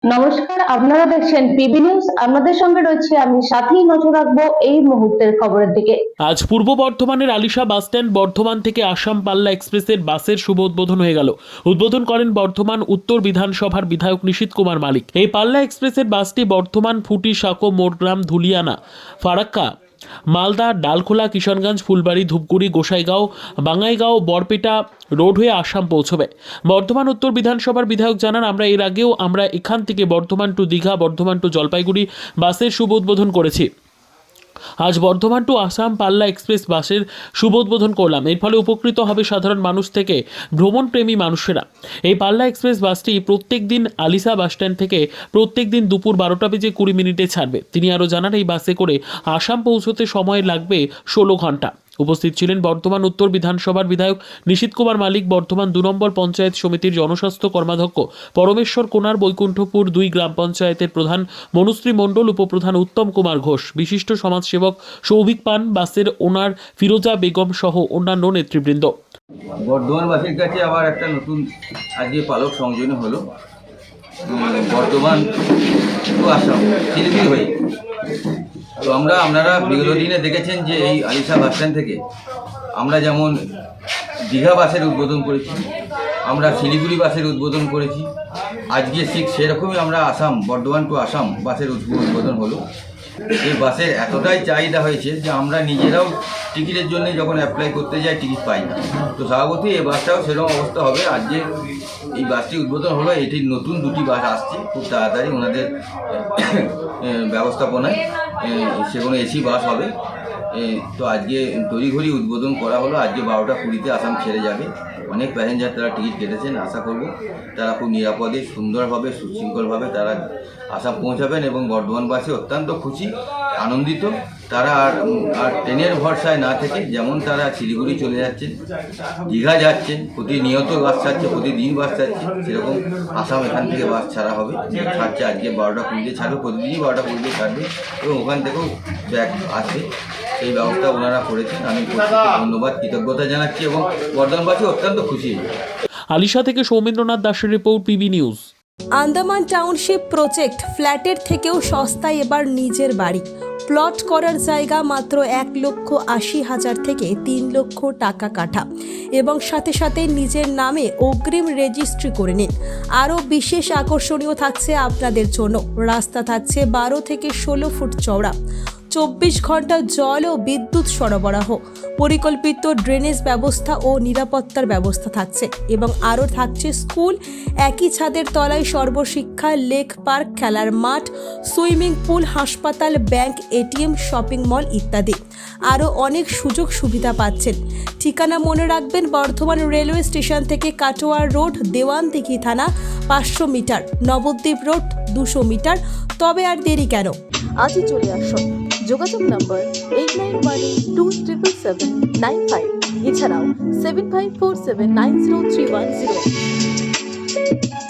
নমস্কার, আপনারা দেখছেন পিবি নিউজ। আপনাদের সঙ্গে রয়েছে আমি, সাথেই নজর রাখবো এই মুহূর্তের খবরের দিকে। আজ পূর্ব বর্ধমানের আলিশা বাসস্ট্যান্ড বর্ধমান থেকে আসাম পাল্লা এক্সপ্রেসের বাসের শুভ উদ্বোধন হয়ে গেল। উদ্বোধন করেন বর্ধমান উত্তর বিধানসভার বিধায়ক নিশীথ কুমার মালিক। এই পাল্লা এক্সপ্রেসের বাসটি বর্ধমান ফুটি সাঁকো মোড়গ্রাম ধুলিয়ানা ফারাক্কা মালদা ডালখোলা কিষানগঞ্জ ফুলবাড়ি ধূপগুড়ি গোসাইগাঁও বাঙ্গাইগাঁও বরপেটা রোড হয়ে আসাম পৌঁছবে। বর্ধমান উত্তর বিধানসভার বিধায়ক জানান, আমরা এখান থেকে বর্ধমান টু দীঘা, বর্ধমান টু জলপাইগুড়ি বাসের শুভ উদ্বোধন করেছি। আজ বর্ধমান টু আসাম পাল্লা এক্সপ্রেস বাসের শুভ উদ্বোধন করলাম। এর ফলে উপকৃত হবে সাধারণ মানুষ থেকে ভ্রমণপ্রেমী মানুষেরা। এই পাল্লা এক্সপ্রেস বাসটি প্রত্যেক দিন আলিশা বাসস্ট্যান্ড থেকে প্রত্যেক দিন দুপুর 12:20 ছাড়বে। তিনি আরও জানান, এই বাসে করে আসাম পৌঁছতে সময় লাগবে 16 ঘন্টা। উপস্থিত ছিলেন বর্ধমান উত্তর বিধানসভার বিধায়ক নিশীথ কুমার মালিক, বর্ধমান 2 নম্বর পঞ্চায়েত সমিতির জনস্বাস্থ্য কর্মাধ্যক্ষ পরমেশ্বর কোনার, বৈকুণ্ঠপুর 2 গ্রাম পঞ্চায়েতের প্রধান মনুশ্রী মণ্ডল, উপপ্রধান উত্তম কুমার ঘোষ, বিশিষ্ট সমাজসেবক সৌভিক পান, বাসের ওনার ফিরোজা বেগম সহ অন্যান্য নেতৃবৃন্দ। বর্ধমানবাসীর কাছে আবার একটা নতুন আজকে পালক সংযোজন হলো। বর্ধমান টু আসাম শিলিগুড়ি হয়ে। তো আপনারা বিগত দিনে দেখেছেন যে এই আলিশা বাসস্ট্যান্ড থেকে আমরা যেমন দীঘা বাসের উদ্বোধন করেছি, আমরা শিলিগুড়ি বাসের উদ্বোধন করেছি, আজকে ঠিক সেরকমই আমরা বর্ধমান টু আসাম বাসের উদ্বোধন হলো। এই বাসের এতটাই চাহিদা হয়েছে যে আমরা নিজেরাও টিকিটের জন্য যখন অ্যাপ্লাই করতে যাই টিকিট পাই না। তো স্বাভাবিকই এই বাসটাও সেরকম অবস্থা হবে। আজকে এই বাসটি উদ্বোধন হলো। এটির নতুন 2টি বাস আসছে খুব তাড়াতাড়ি ওনাদের ব্যবস্থাপনায়, সেগুলো এসি বাস হবে। তো আজকে তড়িঘড়ি উদ্বোধন করা হলো। আজকে 12:20 আসাম ছেড়ে যাবে। অনেক প্যাসেঞ্জার তারা টিকিট কেটেছেন। আশা করব তারা খুব নিরাপদে, সুন্দরভাবে, সুশৃঙ্খলভাবে তারা আসাম পৌঁছাবেন এবং বর্ধমানবাসী অত্যন্ত খুশি, আনন্দিত। তারা আর ট্রেনের ভরসায় না থেকে যেমন তারা শিলিগুড়ি চলে যাচ্ছেন, দীঘা যাচ্ছেন, প্রতিনিয়ত বাস ছাড়ছে, প্রতিদিন বাস ছাড়ছে, সেরকম আসাম এখান থেকে বাস ছাড়া হবে। ছাড়ছে আজকে 12:20 ছাড়বে, প্রতিদিনই 12:20 ছাড়বে এবং ওখান থেকেও ব্যাক আসবে। এই ব্যবস্থা ওনারা করেছেন। আমি ধন্যবাদ, কৃতজ্ঞতা জানাচ্ছি এবং বর্ধমানবাসী অত্যন্ত খুশি। আলিশা থেকে সৌমেন্দ্রনাথ দাসের report, PB news. Andaman township project ফ্ল্যাটের থেকেও সস্তায় এবার নিজের বাড়ি। প্লট করার জায়গা মাত্র 1,80,000 থেকে 3 লক্ষ টাকা কাঠা এবং সাথে সাথে নিজের নামে অগ্রিম রেজিস্ট্রি করে নিন। আরও বিশেষ আকর্ষণীয় থাকছে আপনাদের জন্য। রাস্তা থাকছে 12 থেকে 16 ফুট চওড়া, 24 ঘন্টা জল ও বিদ্যুৎ সরবরাহ, পরিকল্পিত ড্রেনেজ ব্যবস্থা ও নিরাপত্তার ব্যবস্থা থাকছে এবং আরও থাকছে স্কুল, একই ছাদের তলায় সর্বশিক্ষা, লেক পার্ক, খেলার মাঠ, সুইমিং পুল, হাসপাতাল, ব্যাংক, এটিএম, শপিং মল ইত্যাদি। আরও অনেক সুযোগ সুবিধা পাচ্ছেন। ঠিকানা মনে রাখবেন, বর্ধমান রেলওয়ে স্টেশন থেকে কাটোয়ার রোড, দেওয়ানদিঘি থানা 500 মিটার, নবদ্বীপ রোড 200 মিটার। তবে আর দেরি কেন, আজই চলে আসুন। যোগাযোগ নম্বর 8912777955, এছাড়াও 7547903108।